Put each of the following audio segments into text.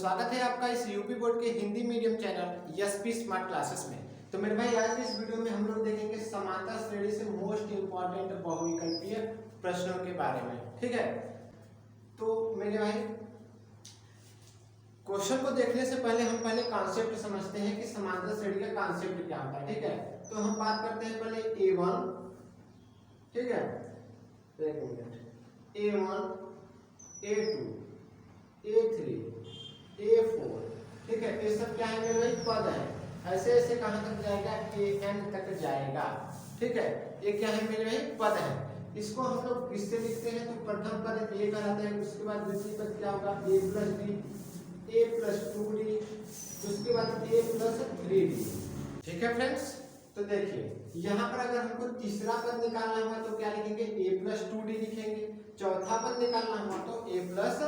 स्वागत है आपका इस यूपी बोर्ड के Hindi medium channel SP smart classes में। तो मेरे भाई आज इस वीडियो में हम लोग देखेंगे समांतर श्रेणी से मोस्ट इंपॉर्टेंट बहुविकल्पीय प्रश्नों के बारे में। ठीक है, तो मेरे भाई क्वेश्चन को देखने से पहले हम कॉन्सेप्ट समझते हैं कि समांतर श्रेणी का कॉन्सेप्ट क्या होता है। ठीक है, तो हम बात करते हैं पहले A1। ठीक है, एक minute, A1 A2 A3 A4। ठीक है, ये सब क्या है मेरे भाई? पद है। ऐसे ऐसे कहाँ तक जाएगा? AN तक जाएगा। ठीक है, ये क्या है मेरे भाई? पद है। इसको हम लोग किससे लिखते हैं? तो प्रथम पद A कहलाता है, उसके बाद द्वितीय पद क्या होगा? A plus D, A plus 2D, उसके बाद A प्लस 3D। ठीक है फ्रेंड्स, तो देखिए यहाँ पर अगर हमको तीसरा पद निकालना हुआ तो क्या लिखेंगे? A प्लस 2D लिखेंगे। चौथा पद निकालना हुआ तो A प्लस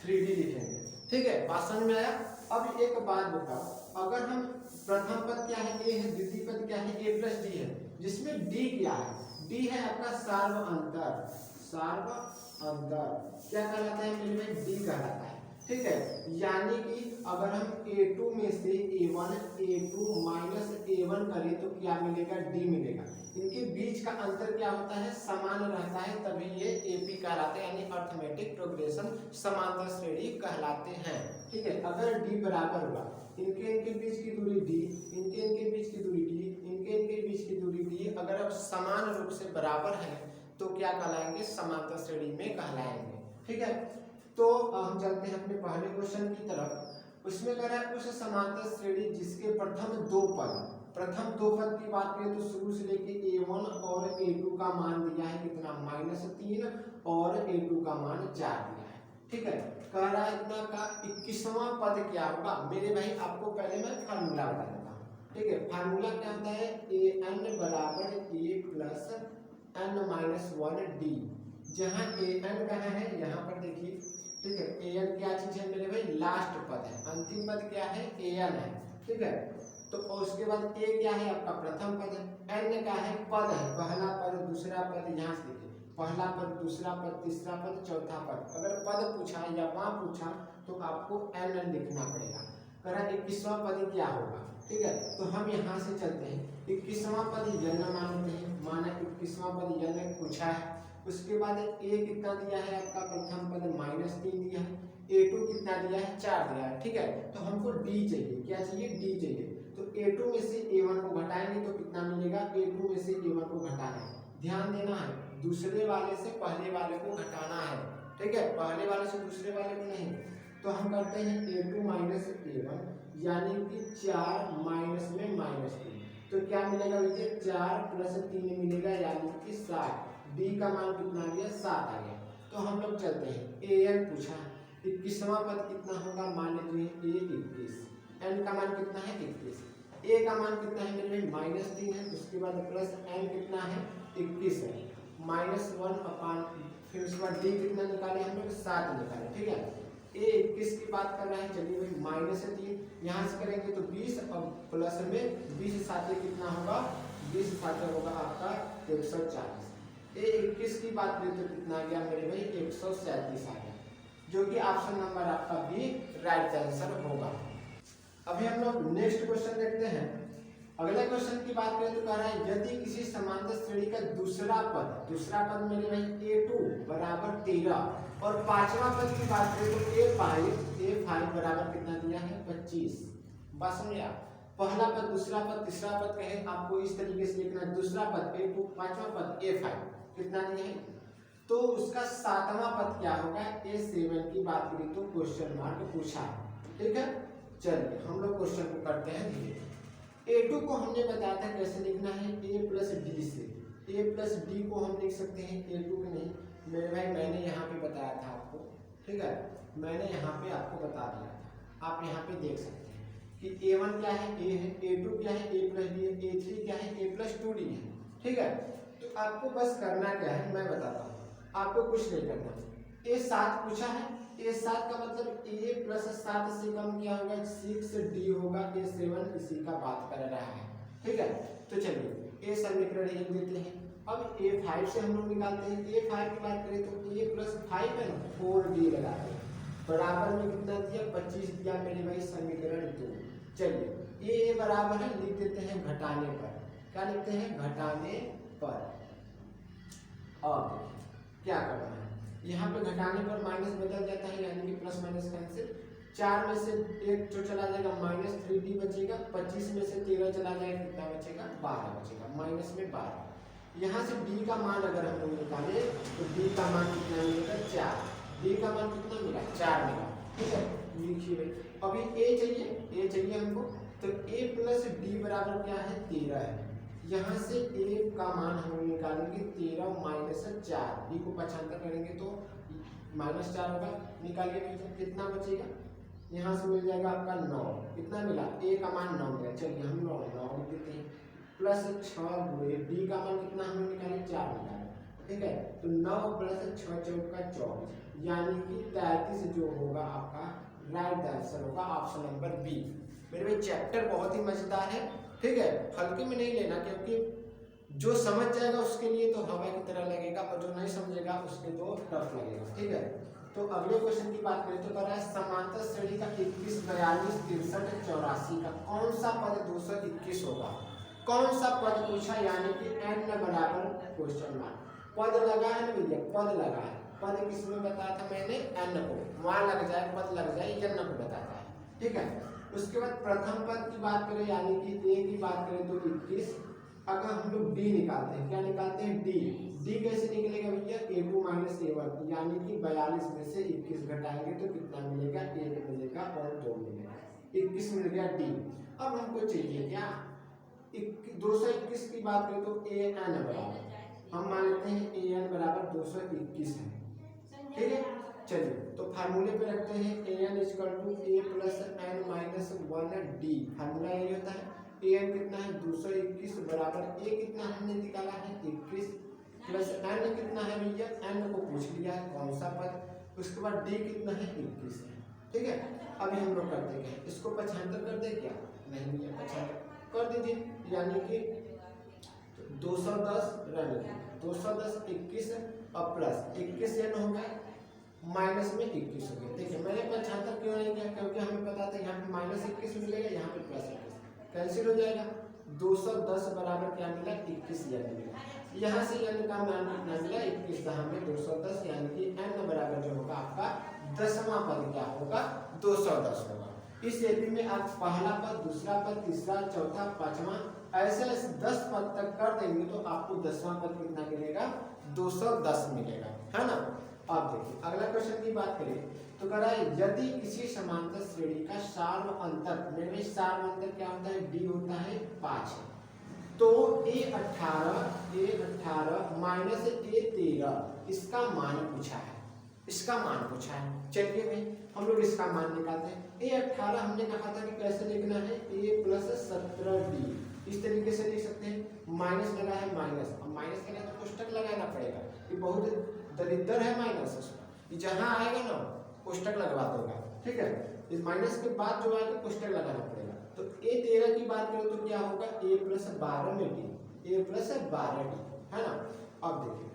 3D लिखेंगे। ठीक है, बात समझ में आया? अब एक बात बताओ, अगर हम प्रथम पद क्या है? A है, द्वितीय पद क्या है? A प्लस D है, जिसमें D क्या है? D है आपका सार्व अंतर। सार्व अंतर क्या कहलाता है मेरे में? D कहलाता है। ठीक है, यानी कि अगर हम A2 में से A1 A2 माइनस A1 करें तो क्या मिलेगा? D मिलेगा। इनके बीच का अंतर क्या होता है? समान रहता है, तभी ये AP कहलाते हैं, यानी अर्थमेटिक प्रोग्रेशन समांतर श्रेणी कहलाते हैं। ठीक है, अगर D बराबर हुआ, इनके बीच की दूरी D, इनके बीच की दूरी D, इनके बीच की दूरी D, अगर अब समान रूप से बराबर है तो क्या कहलाएंगे? समांतर श्रेणी में कहलाएंगे। ठीक है, तो हम चलते हैं अपने पहले क्वेश्चन की तरफ। उसमें कह रहा है उस समांतर श्रेणी जिसके प्रथम दो पद की बात करें तो शुरू से लेके A1 और A2 का मान दिया है कितना? -3 और A2 का मान 4 दिया है। ठीक है, कह रहा है इतना का 21वां पद क्या होगा? मेरे भाई आपको पहले मैं फार्मूला बता देता हूँ। ठीक है, फार्मूला क्या होता है? AN बराबर A प्लस N-1D। जहाँ AN कहाँ है? यहाँ पर देखिए। ठीक है, AN क्या चीज है मेरे भाई? लास्ट पद है। अंतिम पद क्या है? AN है। ठीक है, तो उसके बाद A क्या है? आपका प्रथम पद है। N क्या है? पद है, पहला पद, दूसरा पद। यहाँ से देखिए, पहला पद, दूसरा पद, तीसरा पद, चौथा पद। अगर पद पूछा या वहां पूछा तो आपको NN लिखना पड़ेगा। कह रहा 21वां पद क्या होगा? ठीक है, तो हम यहाँ से चलते हैं। 21वां पद N मानते हैं, माना 21वां पद N पूछा है। उसके बाद A कितना दिया है आपका? प्रथम पद -3 दिया है। A2 कितना दिया है? 4 दिया है। ठीक है, तो हमको D चाहिए। क्या चाहिए? D चाहिए। तो A2 में से A1 को घटाएंगे तो कितना मिलेगा? A2 में से A1 को घटाना है। ध्यान देना है, दूसरे वाले से पहले वाले को घटाना है। ठीक है, पहले वाले से दूसरे वाले को नहीं। तो हम करते हैं A2 माइनस A1, यानी कि 4 माइनस में -3। तो क्या मिलेगा देखिए? 4 प्लस 3 मिलेगा, यानी कि 7। D का मान कितना आ गया? 7 आ गया। तो हम लोग चलते हैं। AN पूछा, 21वां पद कितना होगा? मान लीजिए A 21। N का मान कितना है? 21। A का मान कितना है मेरे में? -3 है। उसके बाद प्लस N कितना है? 21 है। -1 अपान, फिर उसके बाद D कितना निकाले हम लोग? 7 निकाले। ठीक है, A 21 की बात कर रहा है। चलिए भाई -3 यहाँ से करेंगे तो 20, अब प्लस में 20 साथ कितना होगा? 20 साथ होगा आपका 140। A 21 की बात करें तो कितना आ गया मेरे भाई? 137 आ गया, जो कि ऑप्शन नंबर आपका बी राइट आंसर होगा। अभी हम लोग नेक्स्ट क्वेश्चन देखते हैं। अगले क्वेश्चन की बात करें तो कह रहा है यदि किसी समांतर श्रेणी का दूसरा पद मेरे भाई A2 बराबर 13 और पांचवा पद की बात करें तो A5 बराबर कितना दिया है? 25। बस समझ गया? पहला पद, दूसरा पद, तीसरा पद कहे आपको इस तरीके से लिखना है। दूसरा पद A2, पांचवा पद A5 कितना दिया है? तो उसका सातवां पद क्या होगा? A7 की बात करें तो क्वेश्चन मार्क पूछा है। ठीक है, चलिए हम लोग क्वेश्चन को करते हैं धीरे। A2 को हमने बताया था कैसे लिखना है? A प्लस D से। A प्लस D को हम लिख सकते हैं, A2 को नहीं मेरे भाई, मैंने यहाँ पे बताया था आपको। ठीक है, मैंने यहाँ पे आपको बता दिया था, आप यहाँ पे देख सकते हैं कि A1 क्या है? A है। A2 क्या है? A प्लस D है। A3 क्या है? A प्लस 2D है। ठीक है, तो आपको बस करना क्या है मैं बताता हूँ, आपको कुछ नहीं करना। A7 पूछा है, A7 का मतलब A प्लस 7 से कम क्या होगा? 6D होगा। A7 इसी का बात कर रहा है। ठीक है, तो चलिए A समीकरण लिख देते हैं। अब A5 से हम लोग निकालते हैं। A5 की बात करें तो A प्लस 5 है ना, 4D लगाते हैं। बराबर में कितना दिया 25 दिया मेरे भाई समीकरण 2। चलिए ये बराबर है, लिख देते हैं घटाने पर। क्या लिखते हैं? घटाने पर। अब क्या करना है, यहाँ पे घटाने पर माइनस बदल जाता है, यानी कि प्लस माइनस कैंसिल। 4 में से 1 जो चला जाएगा -3d बचेगा, 25 में से 13 चला जाएगा, कितना बचेगा? 12 बचेगा, माइनस में 12। यहाँ से d का मान अगर हम लोग निकाले तो d का मान कितना मिलेगा? 4। d का मान कितना मिला? 4 मिला। ठीक है, लिखिए। अभी a चाहिए हमको, तो a प्लस d बराबर क्या है? 13 है। यहाँ से a का मान हम निकालेंगे 13 माइनस 4, d को पक्षांतर करेंगे तो -4 होगा। निकालिए भैया, कितना बचेगा? यहाँ से मिल जाएगा आपका 9। कितना मिला? a का मान 9 मिला। चलिए हम 9 लिख देते हैं, प्लस 6 गुणे d का मान कितना हमने निकाले? 4 निकाले। ठीक है, तो 9 प्लस 6 चौका 24, यानी कि 33 जो होगा आपका राइट आंसर होगा ऑप्शन नंबर बी। मेरे भाई चैप्टर बहुत ही मजेदार है। ठीक है, हल्के में नहीं लेना, क्योंकि जो समझ जाएगा उसके लिए तो हवा की तरह लगेगा, और जो नहीं समझेगा उसके तो टफ लगेगा। ठीक है, तो अगले क्वेश्चन की बात करें तो कह रहा है समांतर श्रेणी का 21, 42, 63, 84 का कौन सा पद 221 होगा? कौन सा पद पूछा, यानी कि n बराबर क्वेश्चन मार्क। पद लगा है ना भैया, पद लगा है। पद किसमें बताया था मैंने? n को। वहां लग जाए, पद लग जाए, n को बताता है। ठीक है, उसके बाद प्रथम पद की बात करें, यानी कि a की बात करें तो 21। अगर हम लोग d निकालते हैं, क्या निकालते हैं? d कैसे निकलेगा भैया? a2 माइनस a1, यानी कि 42 में से 21 घटाएंगे तो कितना मिलेगा? 1 मिलेगा और 2 मिलेगा, 21 मिल गया d। अब हमको चाहिए क्या? 221 की बात करें तो an बराबर, हम मान लेते हैं an बराबर 221 है। ठीक है, चलिए तो फार्मूले पे रखते हैं an equal to a plus n minus 1d। Formula यही होता है, an कितना है? 221 बराबर a कितना हमने निकाला है? 21 प्लस n कितना है भैया? n को पूछ लिया है कौन सा पद। उसके बाद d कितना है? 21 है। ठीक है, अभी हम लोग करते हैं, इसको पक्षांतर कर दे क्या? नहीं भैया, पक्षांतर कर दीजिए, यानी कि 210 रहने 210 21 और प्लस 21 n हो गया, माइनस में 21 हो गया। देखिए मैंने पक्षांतर क्यों नहीं किया? क्योंकि हमें पता था यहाँ पे -21 मिलेगा, यहाँ पे +21 कैंसिल हो जाएगा। 210 बराबर क्या मिला? 21 n मिला। यहाँ से n का मान कितना मिला? 21, जहाँ में 210, यानी कि n बराबर जो होगा आपका 10वां पद क्या होगा? 210 होगा। इस एपी में आप पहला पद, दूसरा पद, तीसरा, चौथा, पांचवा, ऐसे 10 पद तक कर देंगे तो आपको 10वां पद कितना मिलेगा? 210 मिलेगा, है ना। अब देखिए अगला क्वेश्चन की बात करें तो कह रहा है यदि किसी समांतर श्रेणी का सार्व अंतर, मेरे सार्व अंतर क्या होता है? d होता है 5, तो a18 माइनस a13 इसका मान पूछा है, इसका मान पूछा है। चलिए भाई हम लोग इसका मान निकालते हैं। a18 हमने कहा था कि कैसे लिखना है? a प्लस 17d, इस तरीके से लिख सकते हैं। माइनस लगा है माइनस, अब माइनस के लिए तो कोष्टक लगाना पड़ेगा, ये बहुत दरिद्र है माइनस, उसका जहां आएगा ना कोष्टक लगवा देगा। ठीक है, इस माइनस के बाद जो आएगा कोष्टक लगाना पड़ेगा। तो a13 की बात करें तो क्या होगा? a प्लस 12 में d, a प्लस 12d, है ना। अब देखिए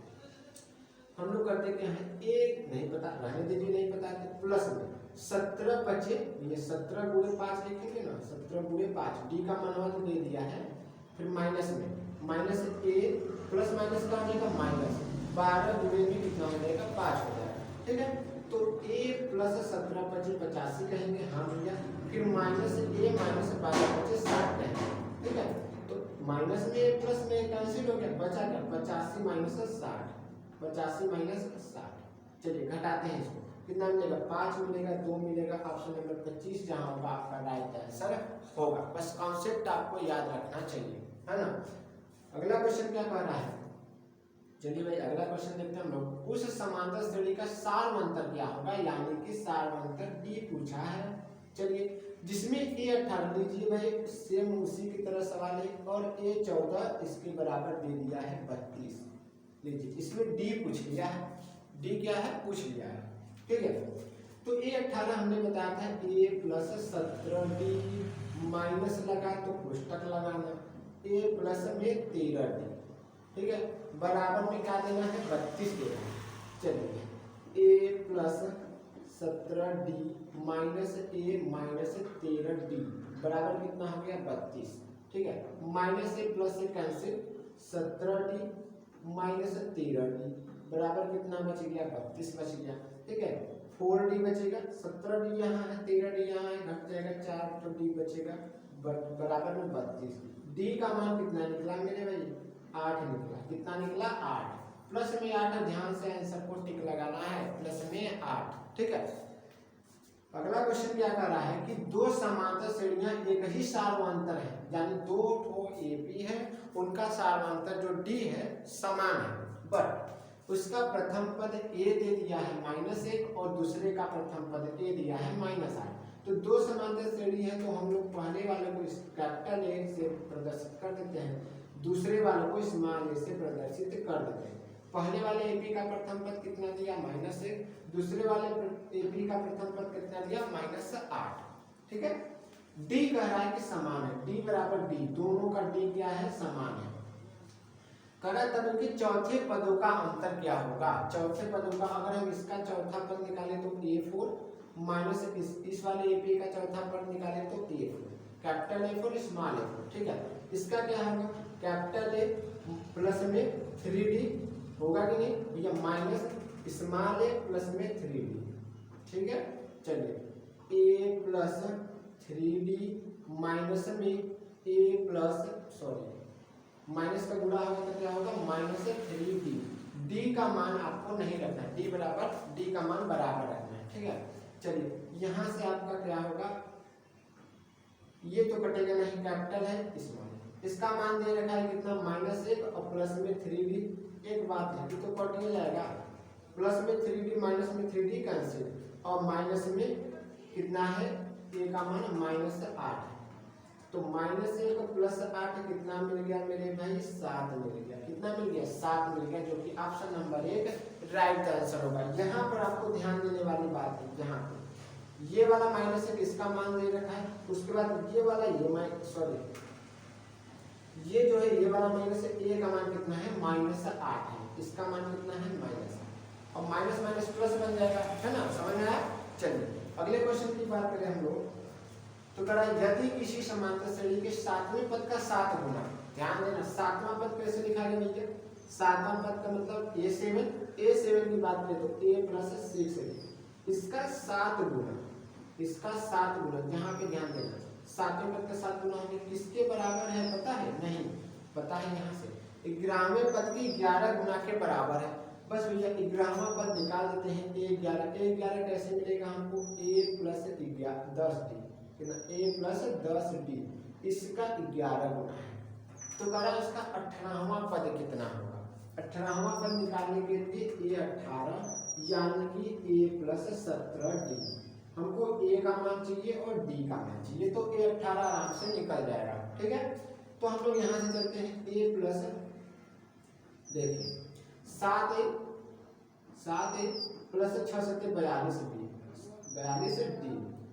हम लोग करते क्या है, a नहीं पता, रहने दीजिए, नहीं पता तो प्लस में 17 बचे, ये 17 गुणे 5 लिखेंगे ना, 17 गुणे 5, d का मान तो दे दिया है। फिर माइनस में माइनस a प्लस माइनस का हो जाएगा माइनस 12 गुणे में कितना हो जाएगा? 5 हो जाएगा। ठीक है, तो a प्लस 17 बचे 85 कहेंगे, हाँ भैया। फिर माइनस a माइनस 12 बचे 60 कहेंगे। ठीक है, तो माइनस में प्लस में कैंसिल हो गया, बचा क्या? 85 माइनस 60, 85 माइनस 60। चलिए घटाते हैं इसको, कितना मिलेगा? 5 मिलेगा, 2 मिलेगा, ऑप्शन नंबर 25 जहां होगा आपका राइट आंसर होगा। बस कॉन्सेप्ट आपको याद रखना चाहिए, है ना। अगला क्वेश्चन क्या कह रहा है? चलिए भाई अगला क्वेश्चन देखते हैं हम लोग। उस समांतर श्रेणी का सार्वंतर क्या होगा, यानी कि सार्वंतर d पूछा है। चलिए जिसमें a18 लीजिए भाई, सेम उसी की तरह सवाल है, और a14 इसके बराबर दे दिया है 32। लीजिए इसमें d पूछ लिया है, d क्या है? पूछ लिया है। ठीक है, तो a18 हमने बताया था a प्लस 17d, माइनस लगा तो कोष्टक लगाना, a प्लस में 13d। ठीक है, बराबर में क्या देना है? 32 देना है। चलिए a plus 17d minus A minus 13d बराबर कितना हो गया 32। ठीक है, माइनस ए प्लस ए कैंसिल, 17d माइनस 13d बराबर कितना बच गया 32 बच गया। ठीक है, 4d बचेगा, 17d यहाँ है 13d यहाँ है, घट जाएगा 4 तो d बचेगा बराबर में 32। d का मान कितना निकला मेरे भाई 8 निकला। कितना निकला 8, प्लस में 8 है, ध्यान से आंसर को टिक लगाना है, प्लस में 8। ठीक है, अगला क्वेश्चन क्या कर रहा है कि दो समांतर श्रेणियां एक ही सार्वंतर है, यानी दो ठो एपी है, उनका सार्वंतर जो डी है समान है, बट उसका प्रथम पद ए दे दिया है -1 और दूसरे का प्रथम पद ए दिया है -8। तो दो समांतर श्रेणी है, तो हम लोग पहले वाले को कैपिटल ए से प्रदर्शित कर देते हैं, दूसरे वाले को स्मॉल ए से प्रदर्शित कर देते हैं। पहले वाले एपी का प्रथम पद कितना दिया -1, दूसरे वाले एपी का प्रथम पद कितना दिया -8। ठीक है, डी कह रहा है कि समान है, डी बराबर डी, दोनों का डी क्या है समान है। करा तब इनके चौथे पदों का अंतर क्या होगा। चौथे पदों का अगर हम इसका चौथा पद निकाले तो A4 माइनस इस वाले AP का चौथा पद निकाले तो A4, capital A4 small A4। ठीक है, इसका क्या होगा कैपिटल A प्लस में 3D होगा कि नहीं भैया, माइनस स्मॉल A प्लस में 3D। ठीक है, चलिए A प्लस 3D माइनस में A प्लस माइनस का गुणा होगा तो क्या होगा -3D। डी का मान आपको नहीं रखना है, डी बराबर डी का मान बराबर रखना है। ठीक है, चलिए यहाँ से आपका क्या होगा, ये तो कटेगा नहीं, कैपिटल है स्मॉल, इसका मान दे रखा है कितना -1 और प्लस में 3D। एक बात है कि तो कट ही जाएगा, प्लस में 3D माइनस में 3D कैंसिल, और माइनस में कितना है ए का मान -8 है, तो -1 प्लस 8 कितना मिल गया मेरे भाई 7 मिल गया। कितना मिल गया 7 मिल गया, जो कि ऑप्शन नंबर 1 राइट आंसर होगा। यहाँ पर आपको ध्यान देने वाली बात है, यहाँ पे ये वाला -1 इसका मान दे रखा है, उसके बाद ये वाला ये जो है ये वाला माइनस ए का मान कितना है -8 है, इसका मान कितना है -8 और माइनस माइनस प्लस बन जाएगा, है ना, समझ में आया। चलिए अगले क्वेश्चन की बात करें हम लोग, तो करा यदि किसी समांतर श्रेणी के सातवें पद का 7 गुना, ध्यान देना सातवां पद कैसे लिखा गया भैया, सातवां पद का मतलब A7 की बात करें तो A प्लस 6 इसका 7 गुना, इसका 7 गुना, यहाँ पे ध्यान देना सातवें पद का 7 गुना होंगे, किसके बराबर है पता है, नहीं पता है, यहाँ से 11वें पद की 11 गुना के बराबर है। बस भैया 11वां पद निकाल देते हैं, A11 कैसे मिलेगा हमको, A plus 10D, A plus 10D, इसका 11 गुना है, तो करा इसका 18वां पद कितना होगा। 18वां पद निकालने के लिए A18 यानी कि A प्लस 17D, हमको A का मान चाहिए और D का मान चाहिए, तो A18 आराम से निकल जाएगा। ठीक है, तो हम लोग यहाँ से चलते हैं A प्लस, देखिए 7A प्लस 6 7 42D,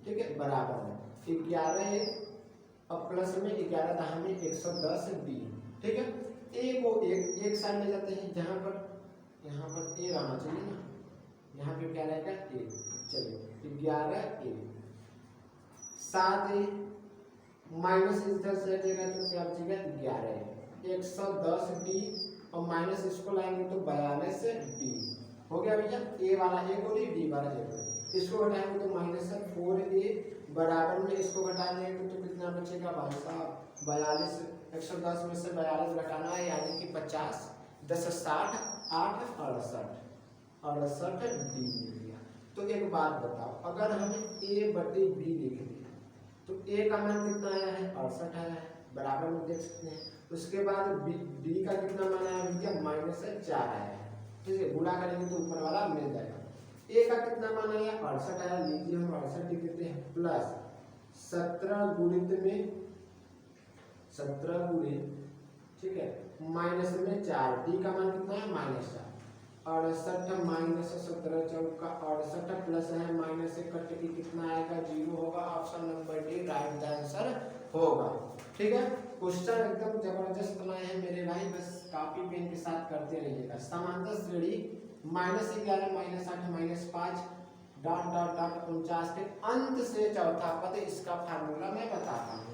ठीक है, बराबर है 11A और प्लस में 11 दहा में 110D। ठीक है, A को एक साइड ले जाते हैं, जहाँ पर A रहना चाहिए ना, यहाँ पे क्या रहेगा A। चलिए 11A 7A माइनस इधर से हटेगा तो क्या बचेगा 11A 110D और माइनस इसको लाएंगे तो 42D हो गया भैया। A वाला A को D वाला A को, इसको घटाएंगे तो -4A बराबर में इसको घटा देंगे तो कितना बचेगा भाई साहब 42, 110 में से 42 घटाना है यानी कि 50, 10 60 8 68D मिल गया। तो एक बात बताओ, अगर हम A/B लिख दें तो A का मान कितना आया है 68 आया है, बराबर में देख सकते हैं। उसके बाद D का कितना मान आया भैया -4 आया है, ठीक है, गुणा करेंगे तो ऊपर वाला मिल जाएगा। A का कितना मान आया 68 आया, लीजिए हम 68 लिख देते हैं, प्लस 17 गुणित में 17 गुणित, ठीक है, माइनस में 4, D का मान कितना है -4, 68 माइनस 17 चौका 68 प्लस है माइनस से कट के कितना आएगा 0 होगा, option number D right answer होगा। ठीक है, क्वेश्चन एकदम जबरदस्त बनाए हैं मेरे भाई, बस कॉपी पेन के साथ करते रहिएगा। समांतर श्रेणी -11 -8 -5 डॉट डॉट डॉट 49 के अंत से चौथा पद, इसका फार्मूला मैं बताता हूँ।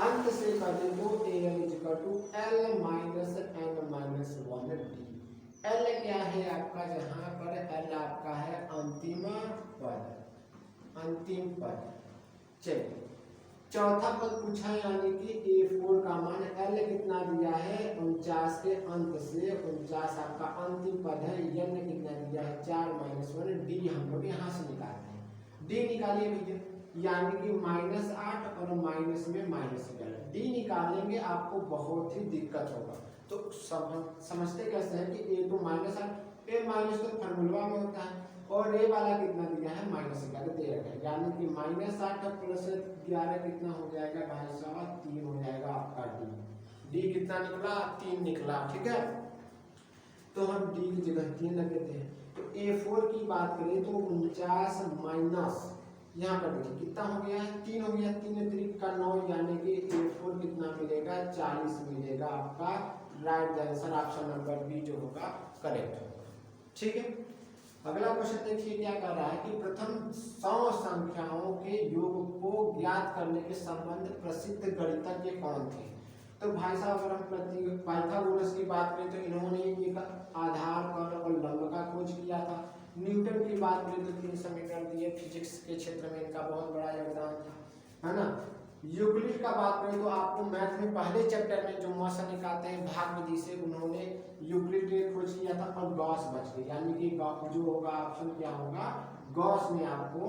अंत से कर दे तो an equal to l minus n minus 1d। l क्या है आपका, जहाँ पर l आपका है अंतिम पद, अंतिम पद। चलिए चौथा पद पूछा है, यानी कि a4 का मान l कितना दिया है 49 के अंत से, 49 आपका अंतिम पद है, n कितना दिया है 4 माइनस 1 d हम लोग यहाँ से निकालते हैं। d निकालिए भैया, यानी कि -8 और माइनस में -11, d निकालेंगे आपको बहुत ही दिक्कत होगा। तो समझते कैसे है कि a तो -8, a माइनस तो फार्मूला में होता है, और a वाला कितना दिया है -11 दे रखा है, यानी कि -8 प्लस 11 कितना हो जाएगा भाई साहब 3 हो जाएगा आपका d कितना निकला 3 निकला। ठीक है, तो हम d की जगह 3 रख देते हैं। तो a4 की बात करें तो 49 माइनस यहाँ पर देखिए कितना हो गया है 3 हो गया, 3 त्रिक का 9, यानी कि a4 कितना मिलेगा 40 मिलेगा आपका। Right answer option number B जो होगा करेक्ट होगा। ठीक है, अगला क्वेश्चन देखिए क्या कर रहा है कि प्रथम 100 संख्याओं के योग को ज्ञात करने के संबंध प्रसिद्ध गणितज्ञ कौन थे। तो भाई साहब अगर हम पाइथागोरस की बात करें तो इन्होंने एक आधार कर्ण और लंब का खोज किया था। न्यूटन की बात करें तो 3 समीकरण दिए, फिजिक्स के क्षेत्र में इनका बहुत बड़ा योगदान था, है ना। यूक्लिड का बात करें तो आपको मैथ में पहले चैप्टर में जो मौसा निकालते हैं भाग विधि से, उन्होंने यूक्लिड ने खोज किया था, और गॉस बच गए, यानी कि जो होगा ऑप्शन क्या होगा, गॉस ने आपको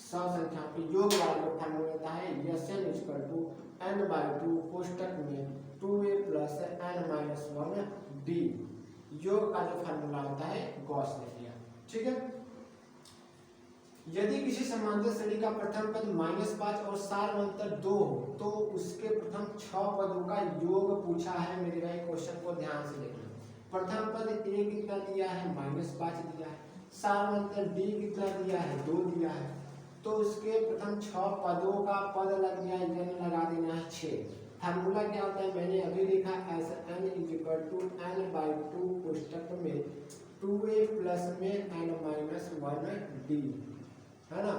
100 संख्या के योग वाला फार्मूला देता है Sn इक्वल टू n/2 कोष्टक में 2a plus n minus 1d, योग का जो फार्मूला होता है गॉस ने दिया। ठीक है, यदि किसी समांतर श्रेणी का प्रथम पद -5 और सारवंतर 2 हो तो उसके प्रथम 6 पदों का योग पूछा है। मेरे भाई क्वेश्चन को ध्यान से देखना। प्रथम पद a कितना दिया है -5 दिया है, सारवंतर d कितना दिया है 2 दिया है, तो उसके प्रथम 6 पदों का पद लग गया, n लगा देना है 6। फार्मूला क्या होता है मैंने अभी लिखा, ऐसे n इक्वल टू n/2 कोष्टक में 2a प्लस में n माइनस 1d, है ना।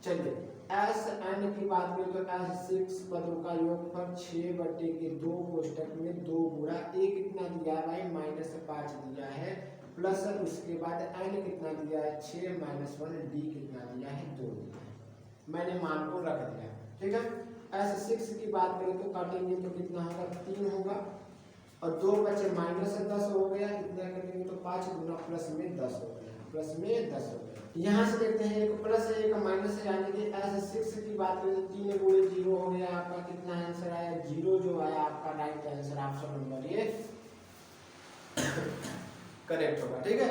चलिए Sn की बात करें तो S6 पदों का योगफल 6/2 कोष्टक में 2 गुणा a कितना दिया है भाई -5 दिया है, प्लस उसके बाद n कितना दिया है 6 माइनस 1d कितना दिया है 2 दिया है, मैंने मान को रख दिया। ठीक है, S6 की बात करें तो काटेंगे तो कितना होगा 3 होगा, और 2 बचे -10 हो गया, इतना करेंगे तो 5 गुना प्लस में 10 हो गया, प्लस में 10 हो गया। यहाँ से देखते हैं एक प्लस है एक माइनस है, यानी कि S6 की बात करें तो 3 गुणे 0 हो गया, आपका कितना आंसर आया 0 जो आया आपका right answer option number A correct होगा। ठीक है,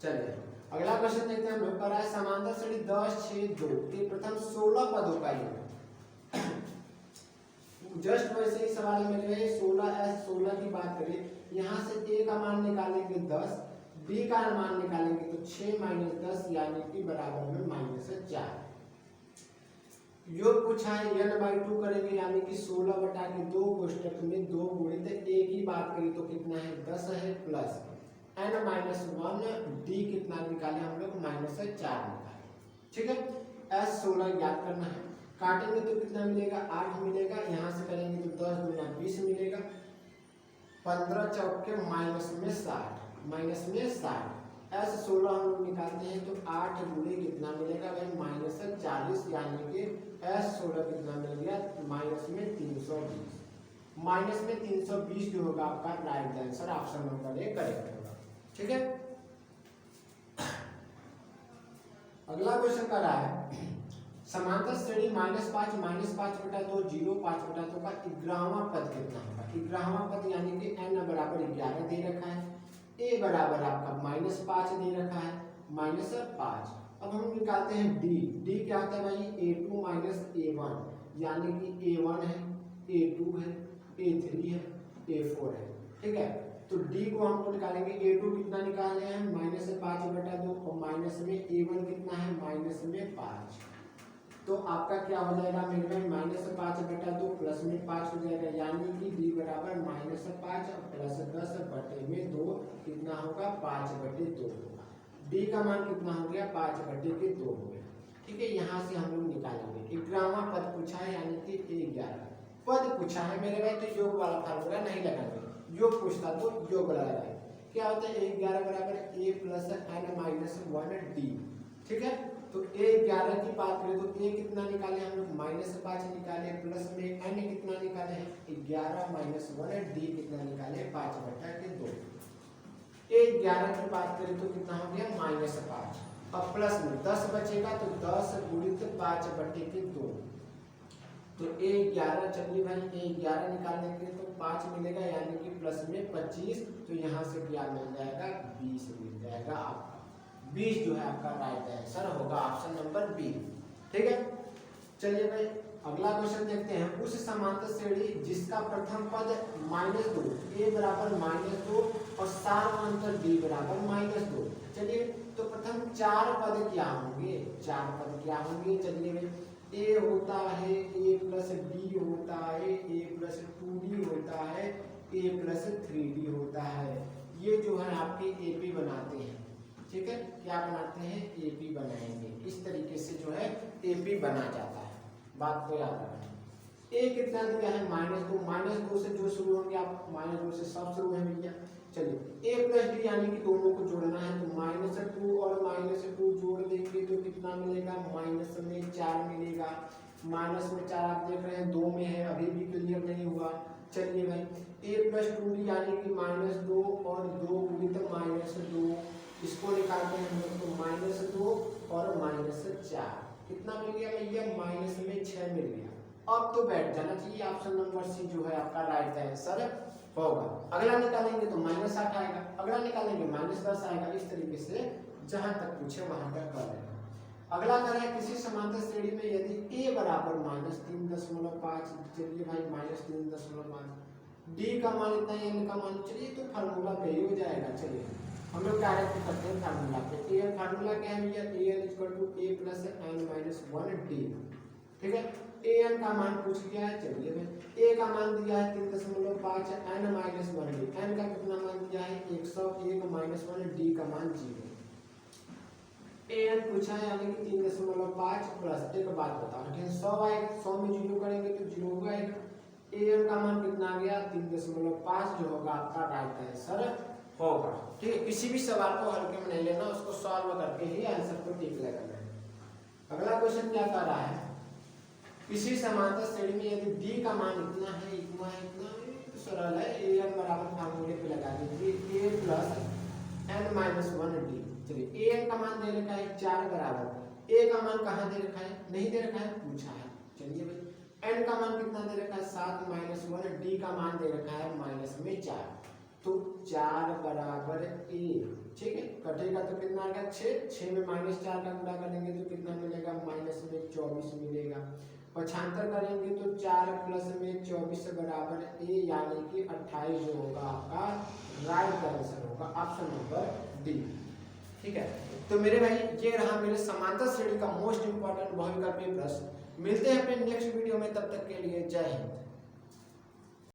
चलिए अगला क्वेश्चन देखते हैं हम लोग। कर रहा है समांतर श्रेणी 10 6 2 के प्रथम 16 पदों का योग। जस्ट वैसे ही सवाल में जो है 16 की बात करें, यहाँ से a का मान निकालेंगे 10, b का मान निकालेंगे तो 6 माइनस 10 यानी कि बराबर में -4। योग पूछा है n/2 करेंगे, यानी कि 16/2 कोष्टक में 2 गुणित a की बात करें तो कितना है 10 है, प्लस n माइनस 1d कितना निकाले हम लोग -4 निकाले। ठीक है, S16 याद करना है, काटेंगे तो कितना मिलेगा 8 मिलेगा, यहाँ से करेंगे तो 10 गुना 20 मिलेगा, 15 चौके माइनस में 60 S16 हम लोग निकालते हैं तो 8 गुणे कितना मिलेगा भाई -40, यानी कि S16 कितना मिल गया माइनस में 320, माइनस में 320 जो होगा आपका right answer option number A correct होगा। ठीक है, अगला क्वेश्चन कर रहा है समांतर श्रेणी -5 -5/2 0 5/2 का 11वां पद कितना होगा। 11वां पद यानी कि n बराबर 11 दे रखा है, a बराबर आपका -5 दे रखा है, -5। अब हम निकालते हैं d क्या होता है भाई a2 माइनस a1, यानी कि a1 है a2 है a3 है a4 है। ठीक है, तो d को हमको निकालेंगे, a2 कितना निकाले हैं -5/2, और माइनस में a1 कितना है -5, तो आपका क्या हो जाएगा मेरे में -5/2 प्लस में 5 हो जाएगा, यानी कि d बराबर -5 प्लस 10/2 कितना होगा 5/2 होगा। डी का मान कितना हो गया 5/2 हो गया। ठीक है, यहाँ से हम लोग निकालेंगे 11वां पद पूछा है यानी कि 11 पद पूछा है मेरे भाई, तो योग वाला फार्मूला नहीं लगाएंगे, योग पूछता तो योग लगाएंगे। क्या होता है 11 बराबर a plus n minus 1d। ठीक है, तो a11 की बात करें तो a कितना निकाले हम लोग -5 निकाले, प्लस में n कितना निकाले हैं 11 माइनस 1d कितना निकाले 5/2। a11 की बात करें तो कितना हो गया -5, अब प्लस में 10 बचेगा तो 10 गुणित 5/2। तो a11 चलिए भाई a11 निकालने के लिए तो 5 मिलेगा यानी कि प्लस में 25, तो यहाँ से क्या मिल जाएगा 20 मिल जाएगा आपका। 20 जो है आपका राइट आंसर होगा ऑप्शन नंबर बी। ठीक है, चलिए भाई अगला क्वेश्चन देखते हैं। उस समांतर श्रेणी जिसका प्रथम पद -2 a बराबर -2 और सामांतर b बराबर -2। चलिए तो प्रथम 4 पद क्या होंगे, 4 पद क्या होंगे। चलिए भाई a होता है a प्लस b होता है a प्लस 2d होता है a प्लस 3d होता है। ये जो है आपके AP बनाते हैं। ठीक है, क्या बनाते हैं AP बनाएंगे, इस तरीके से जो है AP बना जाता है, बात को याद रखना। a कितना दिया है -2 से जो शुरू होंगे आप -2 से सब शुरू है भैया। चलिए a प्लस d यानी कि दोनों को जोड़ना है, तो -2 और -2 जोड़ देंगे तो कितना मिलेगा माइनस में 4 मिलेगा। माइनस में 4 आप देख रहे हैं 2 में है, अभी भी क्लियर नहीं हुआ। चलिए भाई a प्लस 2d यानी कि -2 और 2 गुणित -2, इसको निकालते हैं हम लोग तो -2 और -4 कितना मिल गया भैया माइनस में 6 मिल गया। अब तो बैठ जाना चाहिए, ऑप्शन नंबर सी जो है आपका राइट आंसर होगा। अगला निकालेंगे तो -8 आएगा, अगला निकालेंगे -10 आएगा। इस तरीके से जहां तक पूछे वहां तक कर लेना। अगला कर है किसी समांतर श्रेणी में यदि a बराबर -3.5, चलिए भाई -3.5, d का मान इतना n का मान, चलिए तो फार्मूला पे ही हो जाएगा। चलिए हम लोग डायरेक्ट करते हैं फार्मूला पे। a फार्मूला क्या है भैया a plus n minus 1d। ठीक है, an का मान पूछ गया है। चलिए भाई a का मान दिया है 3.5, n माइनस 1d, n का कितना मान दिया है 101 माइनस 1, d का मान 0। an पूछा है यानी कि 3.5 प्लस, एक बात बताओ लेकिन 100 आएगा, 100 में 0 करेंगे तो 0 आएगा। an का मान कितना आ गया 3.5 जो होगा आपका राइट आंसर होगा। ठीक है, किसी भी सवाल को हल्के में नहीं लेना, उसको सॉल्व करके ही आंसर को टिक लगाना है। अगला क्वेश्चन क्या कर रहा है, किसी समांतर श्रेणी में यदि d का मान इतना है इतना है इतना है, तो सरल है an बराबर फार्मूले पे लगा दीजिए a plus n minus 1d। चलिए an का मान दे रखा है 4 बराबर, a का मान कहाँ दे रखा है नहीं दे रखा है, पूछा है। चलिए भाई n का मान कितना दे रखा है 7 माइनस 1, d का मान दे रखा है माइनस में 4, तो 4 बराबर a। ठीक है, कटेगा तो कितना आएगा 6 में -4 का गुणा करेंगे तो कितना मिलेगा माइनस में 24 मिलेगा। पक्षांतर करेंगे तो 4 प्लस में 24 बराबर a यानी कि 28 जो होगा आपका राइट आंसर होगा ऑप्शन नंबर डी। ठीक है, तो मेरे भाई ये रहा मेरे समांतर श्रेणी का मोस्ट इंपॉर्टेंट बहुविकल्पीय प्रश्न। मिलते हैं अपने नेक्स्ट वीडियो में, तब तक के लिए जय हिंद।